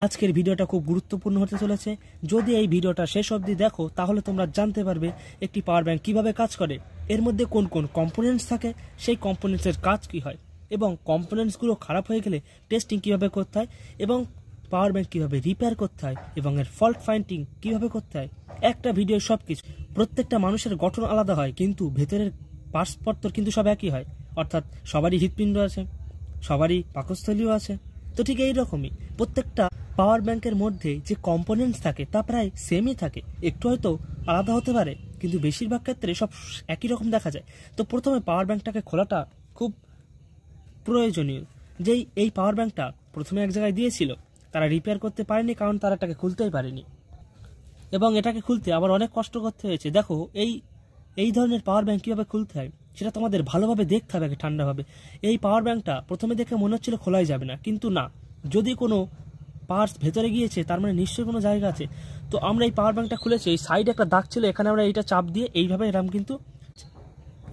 আজকের ভিডিওটা খুব গুরুত্বপূর্ণ হতে চলেছে। যদি এই ভিডিওটা শেষ অবধি দেখো তাহলে তোমরা জানতে পারবে একটি পাওয়ার ব্যাংক কিভাবে কাজ করে, এর মধ্যে কোন কোন কম্পোনেন্টস থাকে, সেই কম্পোনেন্টসের কাজ কি হয়, এবং কম্পোনেন্টসগুলো খারাপ হয়ে গেলে টেস্টিং কিভাবে করতে হয়, এবং পাওয়ার ব্যাংক কিভাবে রিপেয়ার করতে হয়, এবং এর ফল্ট ফাইন্ডিং কিভাবে করতে হয়। একটা ভিডিও সব কিছু। প্রত্যেকটা মানুষের গঠন আলাদা হয়, কিন্তু ভেতরের পার্টসপত্র কিন্তু সব একই হয়। অর্থাৎ সবারই হৃৎপিণ্ড আছে, সবারই পাকস্থলীও আছে। তো ঠিক এইরকমই প্রত্যেকটা পাওয়ার ব্যাংকের মধ্যে যে কম্পোনেন্টস থাকে তা প্রায় সেমই থাকে, একটু হয়তো আলাদা হতে পারে, কিন্তু বেশিরভাগ ক্ষেত্রে সব একই রকম দেখা যায়। তো প্রথমে পাওয়ার ব্যাংকটাকে খোলাটা খুব প্রয়োজনীয়। যেই এই পাওয়ার ব্যাংকটা প্রথমে এক জায়গায় দিয়েছিল, তারা রিপেয়ার করতে পারেনি, কারণ তারা এটাকে খুলতেই পারেনি, এবং এটাকে খুলতে আবার অনেক কষ্ট করতে হয়েছে। দেখো এই ধরনের পাওয়ার ব্যাংক কীভাবে খুলতে হয় সেটা তোমাদের ভালোভাবে দেখতে হবে, ঠান্ডাভাবে। এই পাওয়ার ব্যাংকটা প্রথমে দেখে মনে হচ্ছিল খোলাই যাবে না, কিন্তু না, যদি কোনো পার্টস ভেতরে গিয়েছে তার মানে নিশ্চয়ই কোনো জায়গা আছে। তো আমরা এই পাওয়ার ব্যাংকটা খুলেছি, এই সাইডে একটা দাগ ছিল, এখানে আমরা এইটা চাপ দিয়ে এইভাবে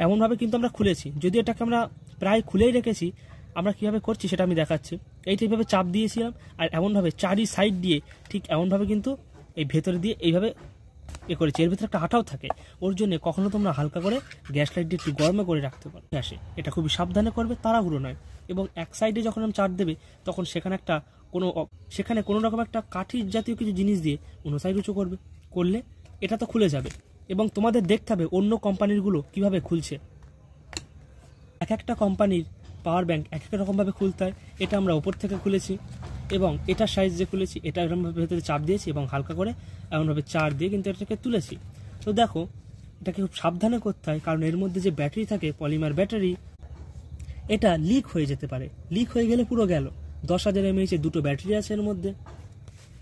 এমনভাবে কিন্তু আমরা খুলেছি। যদি এটাকে আমরা প্রায় খুলেই রেখেছি, আমরা কীভাবে করছি সেটা আমি দেখাচ্ছি। এইটা এইভাবে চাপ দিয়েছিলাম, আর এমনভাবে চারি সাইড দিয়ে ঠিক এমনভাবে কিন্তু এই ভেতরে দিয়ে এইভাবে করেছি। এর ভিতরে একটা আঠাও থাকে, ওর জন্য কখনো তোমরা হালকা করে গ্যাস লাইট দিয়ে একটু গরমে করে রাখতে পারো গ্যাসে। এটা খুবই সাবধানে করবে, তাড়াহুড়ো নয়। এবং এক সাইডে যখন আমি চাপ দেবে তখন সেখানে কোনো রকম একটা কাঠি জাতীয় কিছু জিনিস দিয়ে অন্য সাইড উঁচু করলে এটা তো খুলে যাবে। এবং তোমাদের দেখতে হবে অন্য কোম্পানিরগুলো কিভাবে খুলছে। এক একটা কোম্পানির পাওয়ার ব্যাংক এক এক রকমভাবে খুলতে হয়। এটা আমরা ওপর থেকে খুলেছি, এবং এটার সাইজ যে খুলেছি এটা এরকমভাবে ভেতরে চাপ দিয়েছি এবং হালকা করে এমনভাবে চার দিয়ে কিন্তু এটাকে তুলেছি। তো দেখো, এটাকে খুব সাবধানে করতে হয়, কারণ এর মধ্যে যে ব্যাটারি থাকে, পলিমার ব্যাটারি, এটা লিক হয়ে যেতে পারে। লিক হয়ে গেলে পুরো গেল। 10,000 mAh এর দুটো ব্যাটারি আছে এর মধ্যে,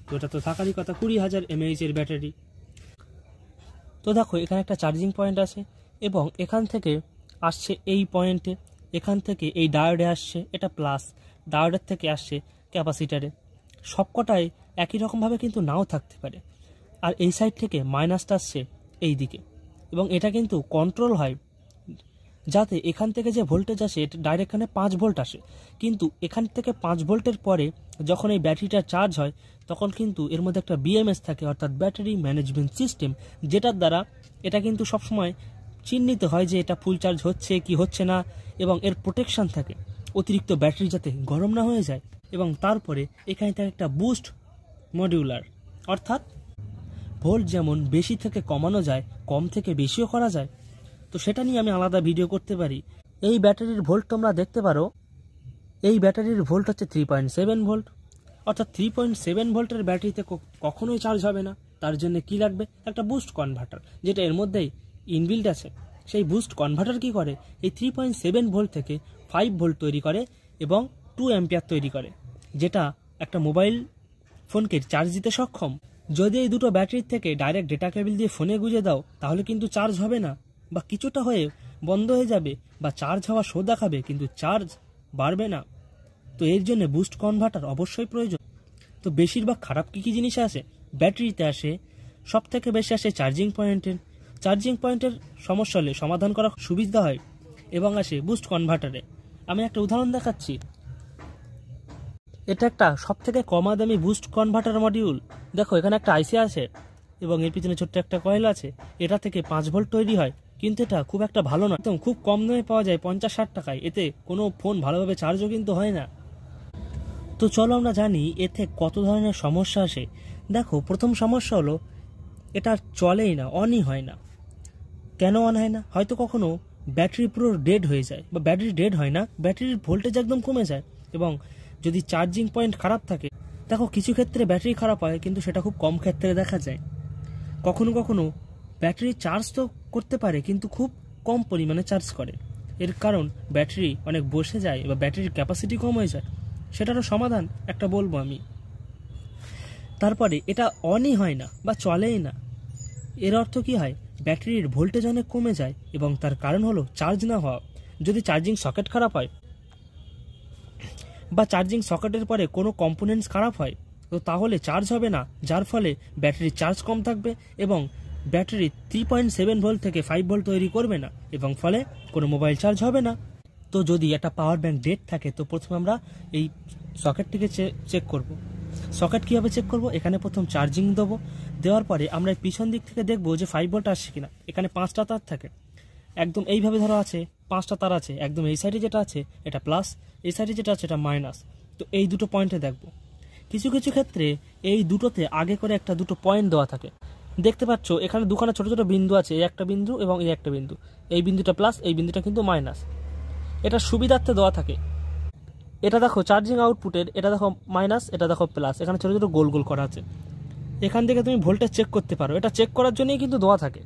তো এটা তো থাকারই কথা 20,000 mAh এর ব্যাটারি। তো দেখো, এখানে একটা চার্জিং পয়েন্ট আছে, এবং এখান থেকে আসছে এই পয়েন্টে, এখান থেকে এই ডায়োডে আসছে, এটা প্লাস, ডায়োডের থেকে আসছে ক্যাপাসিটারে। সবকটাই একই রকমভাবে কিন্তু নাও থাকতে পারে। আর এই সাইড থেকে মাইনাসটা আসছে এই দিকে, এবং এটা কিন্তু কন্ট্রোল হয় যাতে এখান থেকে যে ভোল্টেজ আসে এটা ডাইরেক্ট এখানে 5 ভোল্ট আসে। কিন্তু এখান থেকে 5 ভোল্টের পরে যখন এই ব্যাটারিটা চার্জ হয় তখন কিন্তু এর মধ্যে একটা বিএমএস থাকে, অর্থাৎ ব্যাটারি ম্যানেজমেন্ট সিস্টেম, যেটার দ্বারা এটা কিন্তু সবসময় চিহ্নিত হয় যে এটা ফুল চার্জ হচ্ছে কি হচ্ছে না, এবং এর প্রোটেকশন থাকে অতিরিক্ত ব্যাটারি যাতে গরম না হয়ে যায়। এবং তারপরে এখানে থাকে একটা বুস্ট মডিউলার, অর্থাৎ ভোল্ট যেমন বেশি থেকে কমানো যায়, কম থেকে বেশিও করা যায়, তো সেটা নিয়ে আমি আলাদা ভিডিও করতে পারি। এই ব্যাটারির ভোল্ট তোমরা দেখতে পারো, এই ব্যাটারির ভোল্ট হচ্ছে 3.7 ভোল্ট। অর্থাৎ 3.7 ভোল্টের ব্যাটারিতে কখনোই চার্জ হবে না। তার জন্য কি লাগবে? একটা বুস্ট কনভার্টার, যেটা এর মধ্যেই ইনবিল্ড আছে। সেই বুস্ট কনভার্টার কি করে? এই 3.7 ভোল্ট থেকে 5 ভোল্ট তৈরি করে এবং 2 অ্যাম্পিয়ার তৈরি করে, যেটা একটা মোবাইল ফোনকে চার্জ দিতে সক্ষম। যদি এই দুটো ব্যাটারির থেকে ডাইরেক্ট ডেটা কেবল দিয়ে ফোনে গুঁজে দাও তাহলে কিন্তু চার্জ হবে না, বা কিছুটা হয়ে বন্ধ হয়ে যাবে, বা চার্জ হওয়া শো দেখাবে কিন্তু চার্জ বাড়বে না। তো এর জন্য বুস্ট কনভার্টার অবশ্যই প্রয়োজন। তো বেশিরভাগ খারাপ কী জিনিস আসে? ব্যাটারিতে আসে, সব থেকে বেশি আসে চার্জিং পয়েন্টের সমস্যা হলে সমাধান করা সুবিধা হয়, এবং আসে বুস্ট কনভার্টারে। আমি একটা উদাহরণ দেখাচ্ছি। এটা একটা সব থেকে কমা দামি বুস্ট কনভার্টার মডিউল। দেখো, এখানে একটা আইসি আছে এবং এর পিছনে ছোট্ট একটা কয়েল আছে। এটা থেকে 5 ভোল্ট তৈরি হয়, কিন্তু এটা খুব একটা ভালো না, একদম খুব কম দামে পাওয়া যায় 50-60 টাকায়। এতে কোনো ফোন ভালোভাবে চার্জও কিন্তু হয় না। তো চলো আমরা জানি এতে কত ধরনের সমস্যা আসে। দেখো, প্রথম সমস্যা হলো এটা চলেই না, অনই হয় না। কেন অন হয় না? হয়তো কখনো ব্যাটারি পুরো ডেড হয়ে যায়, বা ব্যাটারি ডেড হয় না, ব্যাটারির ভোল্টেজ একদম কমে যায়। এবং যদি চার্জিং পয়েন্ট খারাপ থাকে, দেখো কিছু ক্ষেত্রে ব্যাটারি খারাপ হয়, কিন্তু সেটা খুব কম ক্ষেত্রে দেখা যায়। কখনো কখনো ব্যাটারি চার্জ তো করতে পারে, কিন্তু খুব কম পরিমাণে চার্জ করে। এর কারণ ব্যাটারি অনেক বসে যায় বা ব্যাটারির ক্যাপাসিটি কম হয়ে যায়। সেটারও সমাধান একটা বলবো আমি। তারপরে এটা অনই হয় না বা চলেই না, এর অর্থ কি হয়? ব্যাটারির ভোল্টেজ অনেক কমে যায়, এবং তার কারণ হলো চার্জ না হওয়া। যদি চার্জিং সকেট খারাপ হয়, বা চার্জিং সকেটের পরে কোনো কম্পোনেন্টস খারাপ হয়, তো তাহলে চার্জ হবে না, যার ফলে ব্যাটারির চার্জ কম থাকবে, এবং ব্যাটারি 3.7 ভোল্ট থেকে 5 ভোল্ট তৈরি করবে না, এবং ফলে কোনো মোবাইল চার্জ হবে না। তো যদি একটা পাওয়ার ব্যাংক ডেড থাকে, তো প্রথমে আমরা এই সকেটটিকে চেক করব। সকেট কীভাবে চেক করব, এখানে প্রথম চার্জিং দেবো, দেওয়ার পরে আমরা পিছন দিক থেকে দেখবো যে 5 ভোল্ট আসছে কিনা। এখানে 5টা তার থাকে, একদম এইভাবে ধরো আছে 5টা তার আছে, একদম এই সাইডে যেটা আছে এটা প্লাস, এই সাইডে যেটা আছে এটা মাইনাস। তো এই দুটো পয়েন্টে দেখবো। কিছু কিছু ক্ষেত্রে এই দুটোতে আগে করে একটা দুটো পয়েন্ট দেওয়া থাকে, দেখতে পাচ্ছ এখানে দুখানা ছোট ছোট বিন্দু আছে, এই একটা বিন্দু এবং এই একটা বিন্দু, এই বিন্দুটা প্লাস, এই বিন্দুটা কিন্তু মাইনাস। এটা সুবিধার্থে দেওয়া থাকে। এটা দেখো চার্জিং আউটপুটের, এটা দেখো মাইনাস, এটা দেখো প্লাস, এখানে ছোট ছোট গোল গোল করা আছে। এখান থেকে তুমি ভোল্টেজ চেক করতে পারো, এটা চেক করার জন্যই কিন্তু দেওয়া থাকে,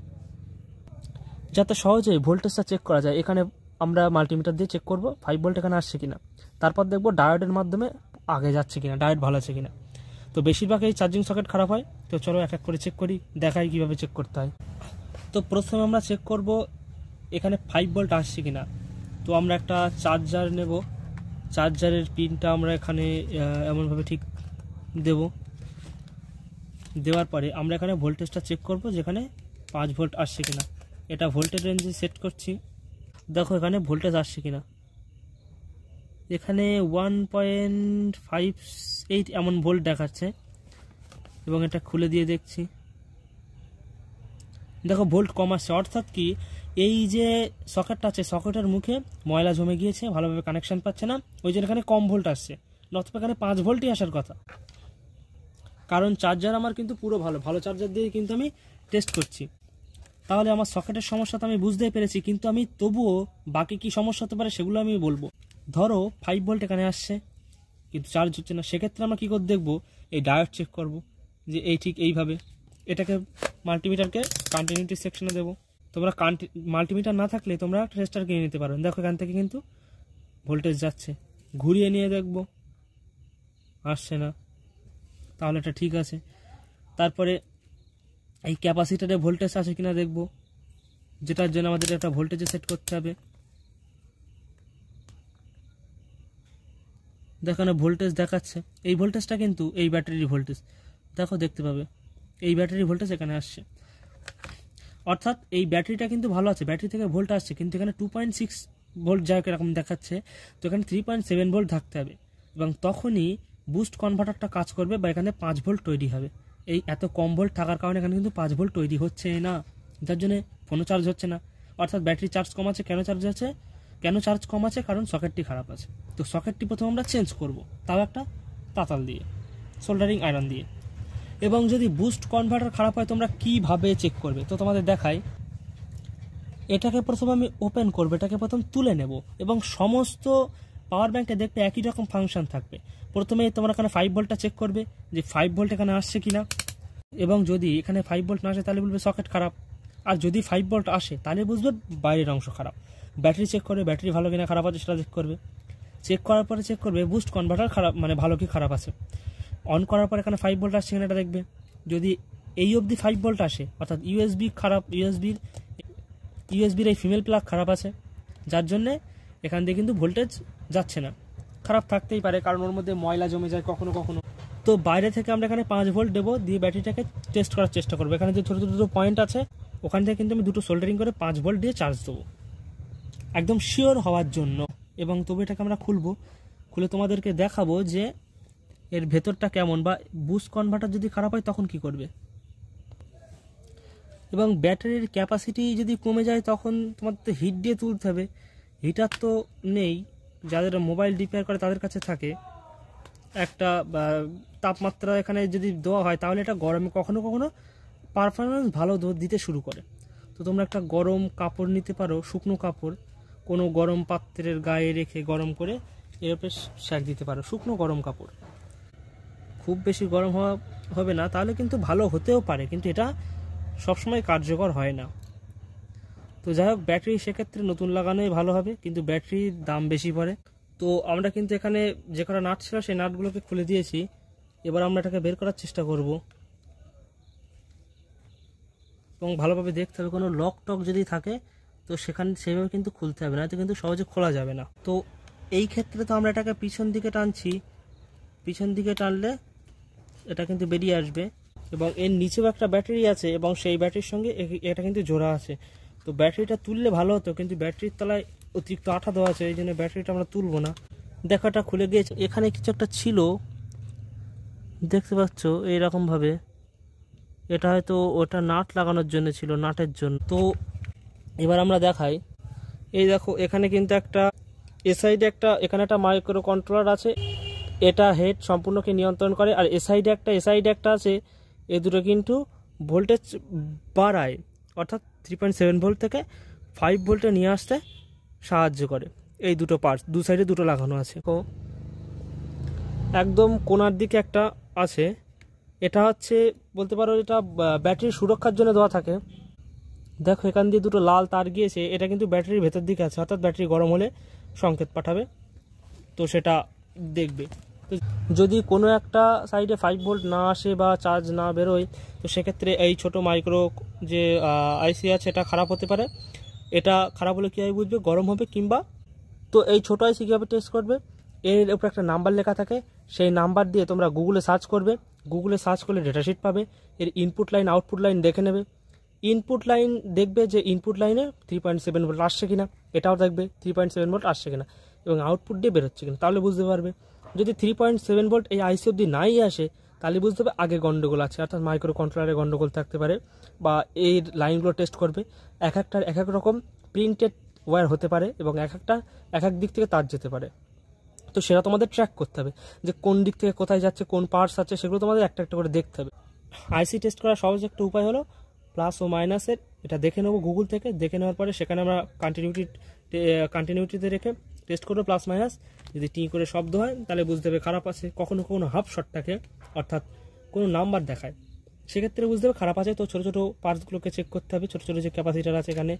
যাতে সহজেই ভোল্টেজটা চেক করা যায়। এখানে আমরা মাল্টিমিটার দিয়ে চেক করব 5 ভোল্ট এখানে আসছে কিনা, তারপর দেখবো ডায়োডের মাধ্যমে আগে যাচ্ছে কিনা, ডায়োড ভালো আছে কিনা। তো বেশিরভাগ এই চার্জিং সকেট খারাপ হয়। তো চলো এক এক করে চেক করি, দেখাই কিভাবে চেক করতে হয়। তো প্রথমে আমরা চেক করব এখানে 5 ভোল্ট আসছে কিনা। তো আমরা একটা চার্জার নেব, চার্জারের পিনটা আমরা এখানে এমনভাবে ঠিক দেব, দেওয়ার পরে আমরা এখানে ভোল্টেজটা চেক করব যেখানে 5 ভোল্ট আসছে কিনা। এটা ভোল্টেজ রেঞ্জে সেট করছি, দেখো এখানে ভোল্টেজ আসছে কিনা। এখানে 1.58 এমন ভোল্ট দেখাচ্ছে, এবং এটা খুলে দিয়ে দেখছি, দেখো ভোল্ট কম আসছে। অর্থাৎ কি, এই যে সকেটটা আছে সকেটের মুখে ময়লা জমে গিয়েছে, ভালোভাবে কানেকশন পাচ্ছে না, ওই জন্য এখানে কম ভোল্ট আসছে। নতুবা এখানে 5 ভোল্টই আসার কথা, কারণ চার্জার আমার কিন্তু পুরো ভালো চার্জার দিয়ে কিন্তু আমি টেস্ট করছি। তাহলে আমার সকেটের সমস্যা তো আমি বুঝতেই পেরেছি, কিন্তু আমি তবুও বাকি কি সমস্যা হতে পারে সেগুলো আমি বলবো। ধরো 5 ভোল্ট এখানে আসছে কিন্তু চার্জ হচ্ছে না, সেক্ষেত্রে আমরা কী করে দেখবো, এই ডায়োড চেক করব যে এই ঠিক এইভাবে। এটাকে মাল্টিমিটারকে কন্টিনিউটি সেকশনে দেবো। তোমরা মাল্টিমিটার না থাকলে তোমরা টেস্টার কিনে নিতে পারো। দেখো এখান থেকে কিন্তু ভোল্টেজ যাচ্ছে, ঘুরিয়ে নিয়ে দেখবো আসছে না, তাহলে এটা ঠিক আছে। তারপরে এই ক্যাপাসিটারে ভোল্টেজ আছে কিনা দেখবো, যেটার জন্য আমাদের একটা ভোল্টেজে সেট করতে হবে। দেখো না ভোল্টেজ দেখাচ্ছে, এই ভোল্টেজটা কিন্তু এই ব্যাটারির ভোল্টেজ, দেখো দেখতে পাবে এই ব্যাটারি ভোল্টেজ এখানে আসছে। অর্থাৎ এই ব্যাটারিটা কিন্তু ভালো আছে, ব্যাটারি থেকে ভোল্ট আসছে, কিন্তু এখানে 2.6 ভোল্ট যাই এরকম দেখাচ্ছে, তো এখানে 3.7 ভোল্ট থাকতে হবে, এবং তখনই বুস্ট কনভার্টারটা কাজ করবে বা এখানে 5 ভোল্ট তৈরি হবে। এই এত কম ভোল্ট থাকার কারণে এখানে কিন্তু 5 ভোল্ট তৈরি হচ্ছে না, যার জন্য ফোনও চার্জ হচ্ছে না। অর্থাৎ ব্যাটারি চার্জ কম আছে। কেন চার্জ কম আছে? কারণ সকেটটি খারাপ আছে। তো সকেটটি প্রথমে আমরা চেঞ্জ করব, তাও একটা তাতাল দিয়ে, সোল্ডারিং আয়রন দিয়ে। এবং যদি বুস্ট কনভার্টার খারাপ হয় তোমরা কিভাবে চেক করবে, তো তোমাদের দেখাই। এটাকে প্রথমে আমি ওপেন করবো, এটাকে প্রথম তুলে নেব, এবং সমস্ত পাওয়ার ব্যাংকে দেখতে একই রকম ফাংশন থাকবে। প্রথমে তোমরা এখানে 5 ভোল্টটা চেক করবে যে 5 ভোল্ট এখানে আসছে কিনা, এবং যদি এখানে 5 ভোল্ট না আসে তাহলে বলবে সকেট খারাপ, আর যদি 5 ভোল্ট আসে তাহলে বুঝবে বাইরের অংশ খারাপ। ব্যাটারি চেক করবে, ব্যাটারি ভালো কিনা খারাপ আছে সেটা চেক করবে। চেক করার পরে চেক করবে বুস্ট কনভার্টার খারাপ মানে ভালো কি খারাপ আছে। অন করার পর এখানে 5 ভোল্ট আসছে কিনা এটা দেখবে। যদি এই অবধি 5 ভোল্ট আসে, অর্থাৎ ইউএসবি খারাপ, ইউএসবির এই ফিমেল প্লাগ খারাপ আছে, যার জন্যে এখান দিয়ে কিন্তু ভোল্টেজ যাচ্ছে না। খারাপ থাকতেই পারে, কারণ ওর মধ্যে ময়লা জমে যায় কখনো কখনো। তো বাইরে থেকে আমরা এখানে 5 ভোল্ট দেবো, দিয়ে ব্যাটারিটাকে টেস্ট করার চেষ্টা করবো। এখানে যে ছোটো ছোটো পয়েন্ট আছে ওখান থেকে কিন্তু আমি দুটো সোল্ডারিং করে 5 ভোল্ট দিয়ে চার্জ দেবো, একদম শিওর হওয়ার জন্য। এবং তবে এটাকে আমরা খুলে তোমাদেরকে দেখাবো যে এর ভেতরটা কেমন, বা বুস্ট কনভার্টার যদি খারাপ হয় তখন কি করবে। এবং ব্যাটারির ক্যাপাসিটি যদি কমে যায় তখন তোমাদের তো হিট দিয়ে তুলতে হবে। হিটার তো নেই, যাদের মোবাইল রিপেয়ার করে তাদের কাছে থাকে একটা তাপমাত্রা এখানে যদি দেওয়া হয় তাহলে এটা গরমে কখনো কখনো পারফরমেন্স ভালো দিতে শুরু করে। তো তোমরা একটা গরম কাপড় নিতে পারো, শুকনো কাপড়, কোনো গরম পাত্রের গায়ে রেখে গরম করে এর উপরে সেঁক দিতে পারো, শুকনো গরম কাপড়। খুব বেশি গরম হবে না, তাহলে কিন্তু ভালো হতেও পারে, কিন্তু এটা সবসময় কার্যকর হয় না। তো যাই হোক, ব্যাটারি সেক্ষেত্রে নতুন লাগানোই ভালো হবে, কিন্তু ব্যাটারির দাম বেশি পড়ে। তো আমরা কিন্তু এখানে যে কটা নাট ছিল সেই নাটগুলোকে খুলে দিয়েছি। এবার আমরা এটাকে বের করার চেষ্টা করব, এবং ভালোভাবে দেখতে হবে কোনো লক টক যদি থাকে তো সেখানে সেইভাবে কিন্তু খুলতে হবে না, তো কিন্তু সহজে খোলা যাবে না। তো এই ক্ষেত্রে তো আমরা এটাকে পিছন দিকে টানছি, পিছন দিকে টানলে এটা কিন্তু বেরিয়ে আসবে। এবং এর নিচেও একটা ব্যাটারি আছে, এবং সেই ব্যাটারির সঙ্গে এটা কিন্তু জোড়া আছে। তো ব্যাটারিটা তুললে ভালো হতো, কিন্তু ব্যাটারির তলায় অতিরিক্ত আঠা দেওয়া আছে, এই জন্য ব্যাটারিটা আমরা তুলবো না। দেখাটা খুলে গিয়েছে, এখানে কিছু একটা ছিল, দেখতে পাচ্ছ এইরকমভাবে, এটা হয়তো ওটা নাট লাগানোর জন্য ছিল, নাটের জন্য। তো এবার আমরা দেখাই, এই দেখো এখানে কিন্তু একটা এ সাইডে এখানে একটা মাইক্রো কন্ট্রোলার আছে, এটা হেড সম্পূর্ণকে নিয়ন্ত্রণ করে। আর এ সাইডে একটা আছে, এ দুটো কিন্তু ভোল্টেজ বাড়ায়, অর্থাৎ 3.7 ভোল্ট থেকে 5 ভোল্টে নিয়ে আসতে সাহায্য করে। এই দুটো পার্টস দু সাইডে দুটো লাগানো আছে। তো একদম কোণার দিকে একটা আছে, এটা হচ্ছে বলতে পারো এটা ব্যাটারির সুরক্ষার জন্য দেওয়া থাকে। দেখো এখান দিয়ে দুটো লাল তার গিয়েছে, এটা কিন্তু ব্যাটারির ভেতর দিকে আছে, অর্থাৎ ব্যাটারি গরম হলে সংকেত পাঠাবে, তো সেটা দেখবে। তো যদি কোনো একটা সাইডে 5 ভোল্ট না আসে বা চার্জ না বেরোয়, তো সেক্ষেত্রে এই ছোট মাইক্রো যে আইসি আছে এটা খারাপ হতে পারে। এটা খারাপ হলে কীভাবে বুঝবে? গরম হবে কিংবা, তো এই ছোটো আইসি কীভাবে টেস্ট করবে? এর উপর একটা নাম্বার লেখা থাকে, সেই নাম্বার দিয়ে তোমরা গুগলে সার্চ করবে, গুগলে সার্চ করলে ডেটাশিট পাবে, এর ইনপুট লাইন আউটপুট লাইন দেখে নেবে। ইনপুট লাইন দেখবে যে ইনপুট লাইনে 3.7 ভোল্ট আসছে কিনা, এটাও দেখবে 3.7 ভোল্ট আসছে কিনা, এবং আউটপুট দিয়ে বেরোচ্ছে কিনা, তাহলে বুঝতে পারবে। যদি 3.7 ভোল্ট এই আইসি অবধি নাই আসে, তাহলে বুঝতে হবে আগে গন্ডগোল আছে, অর্থাৎ মাইক্রো কন্ট্রোলারে গন্ডগোল থাকতে পারে, বা এই লাইনগুলো টেস্ট করবে। এক একটার এক এক রকম প্রিন্টেড ওয়্যার হতে পারে, এবং এক এক দিক থেকে তার যেতে পারে। তো সেটা তোমাদের ট্র্যাক করতে হবে, যে কোন দিক থেকে কোথায় যাচ্ছে, কোন পার্টস আছে, সেগুলো তোমাদের একটা একটা করে দেখতে হবে। আইসি টেস্ট করার সহজ একটা উপায় হলো প্লাস ও মাইনাসের, এটা দেখে নেবো গুগল থেকে, দেখে নেওয়ার পরে সেখানে আমরা কন্টিনিউটিতে রেখে টেস্ট করবো প্লাস মাইনাস। যদি টি করে শব্দ হয় তাহলে বুঝতে হবে খারাপ আছে। কখনো কখনো হাফ শর্ট থাকে, অর্থাৎ কোনো নাম্বার দেখায়, সেক্ষেত্রে বুঝতে হবে খারাপ আছে। তো ছোটো ছোটো পার্টসগুলোকে চেক করতে হবে, ছোটো ছোটো যে ক্যাপাসিটার আছে এখানে,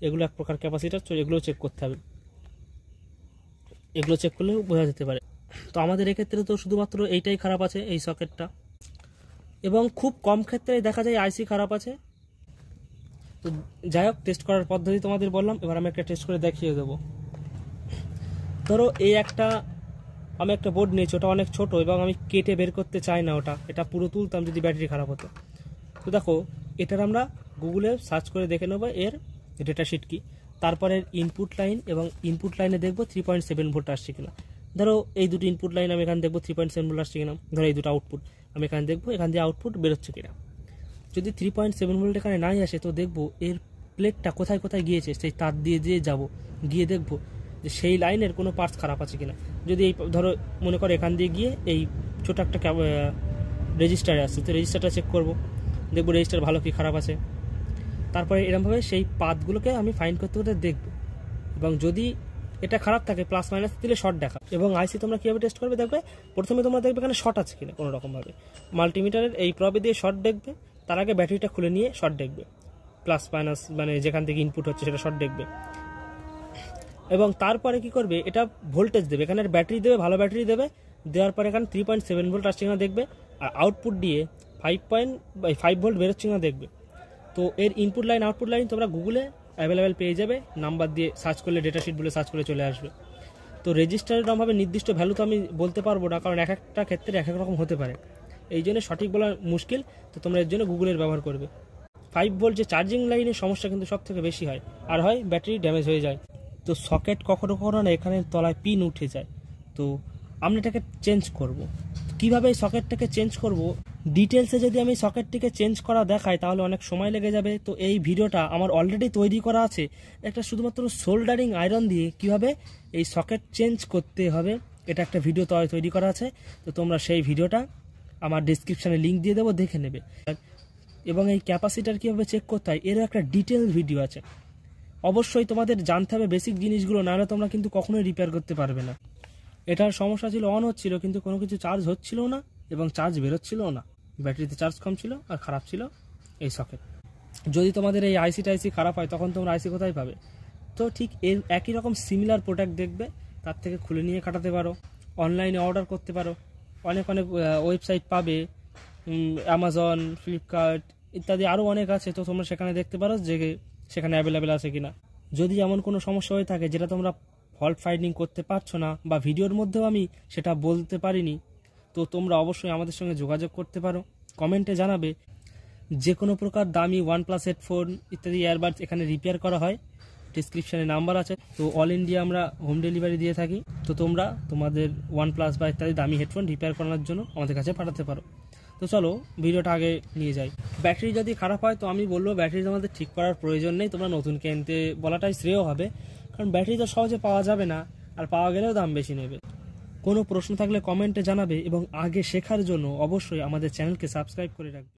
এগুলো এক প্রকার ক্যাপাসিটার, এগুলোও চেক করতে হবে, এগুলো চেক করলেও বোঝা যেতে পারে। তো আমাদের এক্ষেত্রে তো শুধুমাত্র এইটাই খারাপ আছে, এই সকেটটা, এবং খুব কম ক্ষেত্রে দেখা যায় আইসি খারাপ আছে। তো যাই হোক, টেস্ট করার পদ্ধতি তোমাদের বললাম, এবার আমি একটা টেস্ট করে দেখিয়ে দেবো। ধরো আমি একটা বোর্ড নিয়েছি, ওটা অনেক ছোট এবং আমি কেটে বের করতে চাই না এটা পুরো তুলতাম যদি ব্যাটারি খারাপ হতো। তো দেখো এটার আমরা গুগলে সার্চ করে দেখে নেবো এর ডেটাশিট কি, তারপরে ইনপুট লাইন, এবং ইনপুট লাইনে দেখবো 3.7 ভোল্ট আসছে কিনা। ধরো এই দুটো ইনপুট লাইন আমি এখানে দেখবো 3.7 ভোল্ট আসছে কিনা, ধরো এই দুটো আউটপুট আমি এখানে দেখবো, এখান দিয়ে আউটপুট বেরোচ্ছে কিনা। যদি 3.7 ভোল্ট এখানে নাই আসে, তো দেখবো এর প্লেটটা কোথায় কোথায় গিয়েছে, সেই তার দিয়ে যাব, গিয়ে দেখবো যে সেই লাইনের কোনো পার্টস খারাপ আছে কিনা। যদি এই ধরো মনে করো এখান দিয়ে গিয়ে এই ছোটো একটা রেজিস্টারে আসছে, তো রেজিস্টারটা চেক করবো, দেখবো রেজিস্টার ভালো কি খারাপ আছে। তারপরে এরকমভাবে সেই পাথগুলোকে আমি ফাইন্ড করতে করতে দেখবো, এবং যদি এটা খারাপ থাকে প্লাস মাইনাস দিলে শর্ট দেখা। এবং আইসি তোমরা কীভাবে টেস্ট করবে দেখবে, প্রথমে তোমরা দেখবে এখানে শর্ট আছে কিনা কোনো রকমভাবে, মাল্টিমিটারের এই প্রবে দিয়ে শর্ট দেখবে, তার আগে ব্যাটারিটা খুলে নিয়ে শর্ট দেখবে, প্লাস মাইনাস মানে যেখান থেকে ইনপুট হচ্ছে সেটা শর্ট দেখবে। এবং তারপরে কি করবে, এটা ভোল্টেজ দেবে, এখানে ব্যাটারি দেবে, ভালো ব্যাটারি দেবে, দেওয়ার পরে এখানে 3.7 ভোল্ট আসছে কিনা দেখবে, আর আউটপুট দিয়ে 5 ভোল্ট বেরোচ্ছে কিনা দেখবে। তো এর ইনপুট লাইন আউটপুট লাইন তোমরা গুগলে অ্যাভেলেবেল পেয়ে যাবে, নাম্বার দিয়ে সার্চ করলে ডেটাশিট বলে সার্চ করে চলে আসবে। তো রেজিস্টারের এরকমভাবে নির্দিষ্ট ভ্যালু তো আমি বলতে পারবো না, কারণ এক একটা ক্ষেত্রে এক এক রকম হতে পারে, এই জন্য সঠিক বলা মুশকিল। তো তোমরা এর জন্য গুগলের ব্যবহার করবে। 5 ভোল্ট যে চার্জিং লাইনের সমস্যা কিন্তু সব থেকে বেশি হয়, আর হয় ব্যাটারি ড্যামেজ হয়ে যায়। তো সকেট কখনো কখনো না এখানে তলায় পিন উঠে যায়, তো আমরা এটাকে চেঞ্জ করব। কিভাবে এই সকেটটাকে চেঞ্জ করব ডিটেলসে যদি আমি সকেটটিকে চেঞ্জ করা দেখাই তাহলে অনেক সময় লেগে যাবে। তো এই ভিডিওটা আমার অলরেডি তৈরি করা আছে, একটা শুধুমাত্র সোল্ডারিং আয়রন দিয়ে কিভাবে এই সকেট চেঞ্জ করতে হবে, এটা একটা ভিডিও তৈরি করা আছে। তো তোমরা সেই ভিডিওটা আমার ডিসক্রিপশানে লিঙ্ক দিয়ে দেবো, দেখে নেবে। এবং এই ক্যাপাসিটার কীভাবে চেক করতে হয় এরও একটা ডিটেল ভিডিও আছে। অবশ্যই তোমাদের জানতে হবে বেসিক জিনিসগুলো, নাহলে তোমরা কিন্তু কখনোই রিপেয়ার করতে পারবে না। এটার সমস্যা ছিল অন হচ্ছিল কিন্তু কোনো কিছু চার্জ হচ্ছিল না, এবং চার্জ বেরোচ্ছিলও না, ব্যাটারিতে চার্জ কম ছিল, আর খারাপ ছিল এই সকেট। যদি তোমাদের এই আইসি খারাপ হয় তখন তোমরা আইসি কোথায় পাবে? তো ঠিক এর একই রকম সিমিলার প্রোডাক্ট দেখবে, তার থেকে খুলে নিয়ে কাটাতে পারো, অনলাইনে অর্ডার করতে পারো, অনেক ওয়েবসাইট পাবে, অ্যামাজন, ফ্লিপকার্ট ইত্যাদি আরও অনেক আছে। তো তোমরা সেখানে দেখতে পারো যে সেখানে অ্যাভেলেবেল আছে কিনা। যদি এমন কোনো সমস্যা হয়ে থাকে যেটা তোমরা ফল্ট ফাইন্ডিং করতে পারছো না, বা ভিডিওর মধ্যেও আমি সেটা বলতে পারিনি, তো তোমরা অবশ্যই আমাদের সঙ্গে যোগাযোগ করতে পারো, কমেন্টে জানাবে। যে কোনো প্রকার দামি OnePlus হেডফোন ইত্যাদি ইয়ারবাডস এখানে রিপেয়ার করা হয়। ডিসক্রিপশানে নাম্বার আছে। তো অল ইন্ডিয়া আমরা হোম ডেলিভারি দিয়ে থাকি। তো তোমরা তোমাদের OnePlus বা ইত্যাদি দামি হেডফোন রিপেয়ার করানোর জন্য আমাদের কাছে পাঠাতে পারো। তো চলো ভিডিওটা আগে নিয়ে যাই। ব্যাটারি যদি খারাপ হয় তো আমি বলবো ব্যাটারি তোমাদের ঠিক করার প্রয়োজন নেই, তোমরা নতুন কিনতে বলাটাই শ্রেয় হবে, কারণ ব্যাটারি তো সহজে পাওয়া যাবে না, আর পাওয়া গেলেও দাম বেশি নেবে। কোনো প্রশ্ন থাকলে কমেন্টে জানাবে এবং আগে শেখার জন্য অবশ্যই আমাদের চ্যানেলকে সাবস্ক্রাইব করে রাখবে।